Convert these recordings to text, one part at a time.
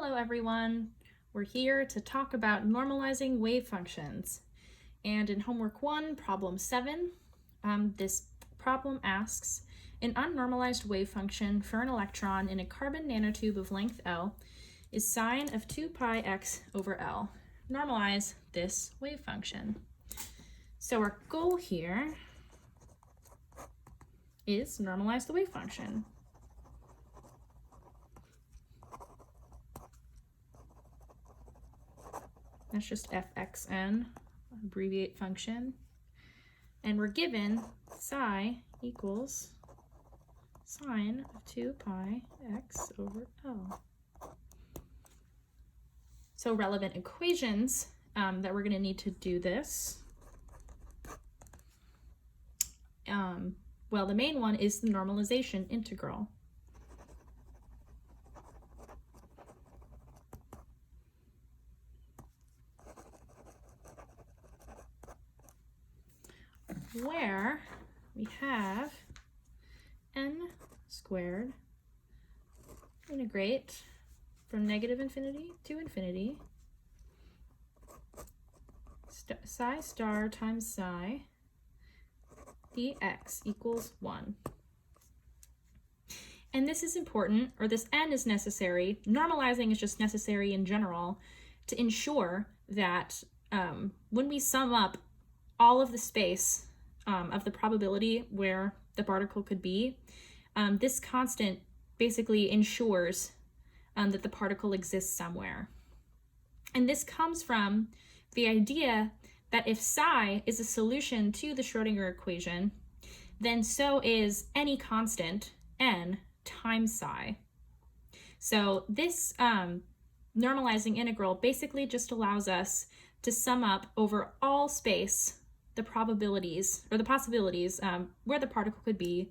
Hello everyone, we're here to talk about normalizing wave functions. And in homework 1, problem 7, this problem asks, an unnormalized wave function for an electron in a carbon nanotube of length L is sine of 2 pi x over L. Normalize this wave function. So our goal here is normalize the wave function. That's just fxn, abbreviate function. And we're given psi equals sine of 2 pi x over L. So relevant equations that we're going to need to do this. Well, the main one is the normalization integral. Where we have n squared integrate from negative infinity to infinity psi star times psi dx equals 1. And this is important, or this n is necessary. Normalizing is just necessary in general to ensure that when we sum up all of the space of the probability where the particle could be, this constant basically ensures that the particle exists somewhere. And this comes from the idea that if psi is a solution to the Schrodinger equation, then so is any constant, n, times psi. So this normalizing integral basically just allows us to sum up over all space the probabilities or the possibilities where the particle could be.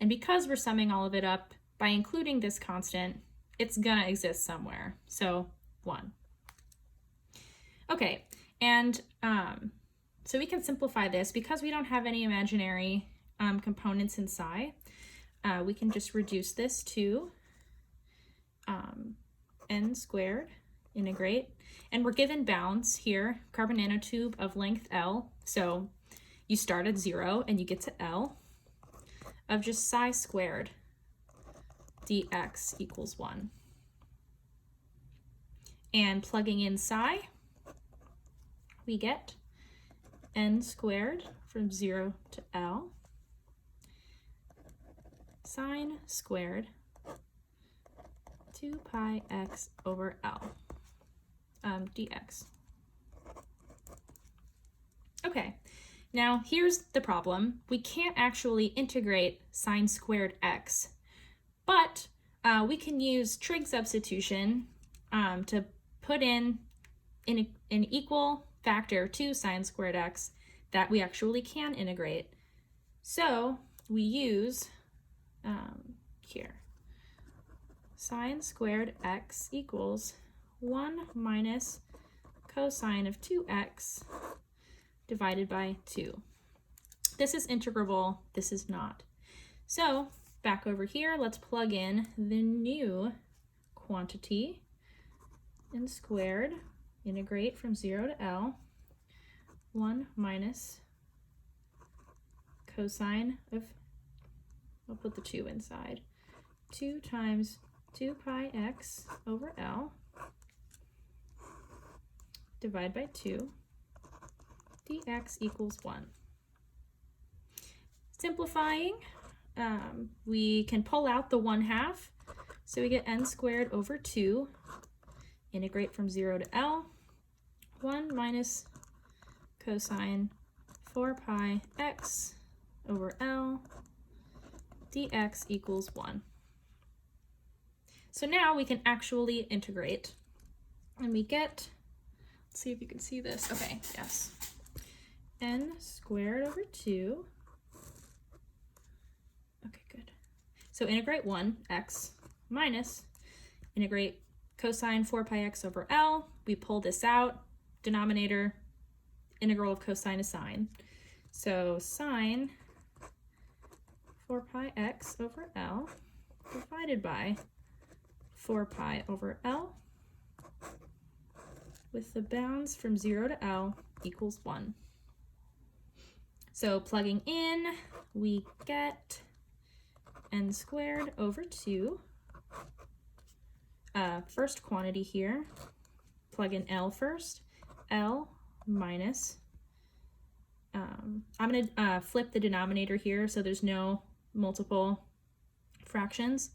And because we're summing all of it up by including this constant, it's gonna exist somewhere. So 1. Okay, and so we can simplify this because we don't have any imaginary components in psi. We can just reduce this to n squared integrate. And we're given bounds here, carbon nanotube of length L. So you start at 0 and you get to L of just psi squared dx equals 1. And plugging in psi, we get n squared from 0 to L sine squared 2 pi x over L. dx. Okay, now here's the problem. We can't actually integrate sine squared x, but we can use trig substitution to put in an equal factor to sine squared x that we actually can integrate. So we use here sine squared x equals 1 minus cosine of 2x divided by 2. This is integrable, this is not. So back over here, let's plug in the new quantity, n squared, integrate from 0 to L, 1 minus cosine of, I'll put the 2 inside, 2 times 2 pi x over L divide by 2, dx equals 1. Simplifying, we can pull out the 1/2, so we get n squared over 2, integrate from 0 to L, 1 minus cosine 4 pi x over L, dx equals 1. So now we can actually integrate, and we get, let's see if you can see this. Okay, yes. N squared over 2. Okay, good. So integrate 1, x, minus integrate cosine 4 pi x over L. We pull this out, denominator, integral of cosine is sine. So sine 4 pi x over L divided by 4 pi over L with the bounds from 0 to L equals 1. So plugging in, we get n squared over 2. First quantity here, plug in L first, L minus, I'm going to flip the denominator here so there's no multiple fractions.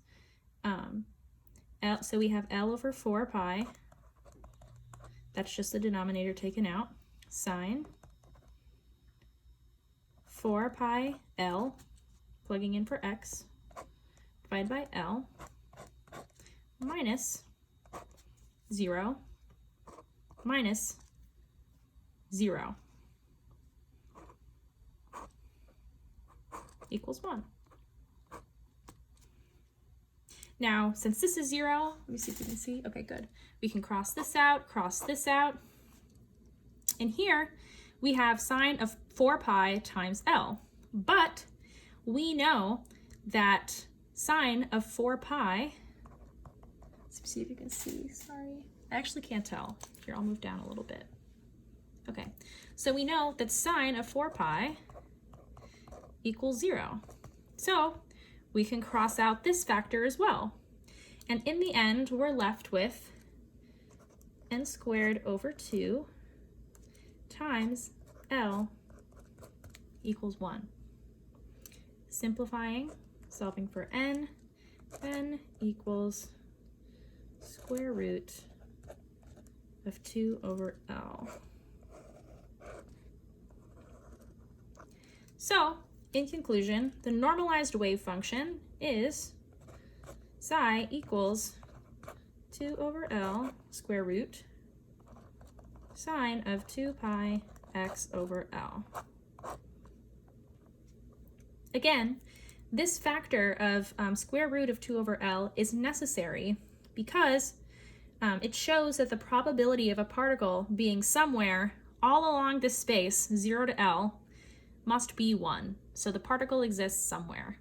So we have L over 4 pi, that's just the denominator taken out, sine 4 pi L, plugging in for x, divided by L, minus 0 minus 0 equals 1. Now, since this is 0, let me see if you can see. Okay, good. We can cross this out, and here we have sine of 4 pi times L. But we know that sine of 4 pi, let's see if you can see, sorry. I actually can't tell. Here, I'll move down a little bit. Okay, so we know that sine of 4 pi equals 0. So we can cross out this factor as well. And in the end, we're left with n squared over 2 times L equals 1. Simplifying, solving for n equals square root of 2 over L. So, in conclusion, the normalized wave function is psi equals 2 over L square root sine of 2 pi x over L. Again, this factor of square root of 2 over L is necessary because it shows that the probability of a particle being somewhere all along this space, 0 to L, must be 1. So the particle exists somewhere.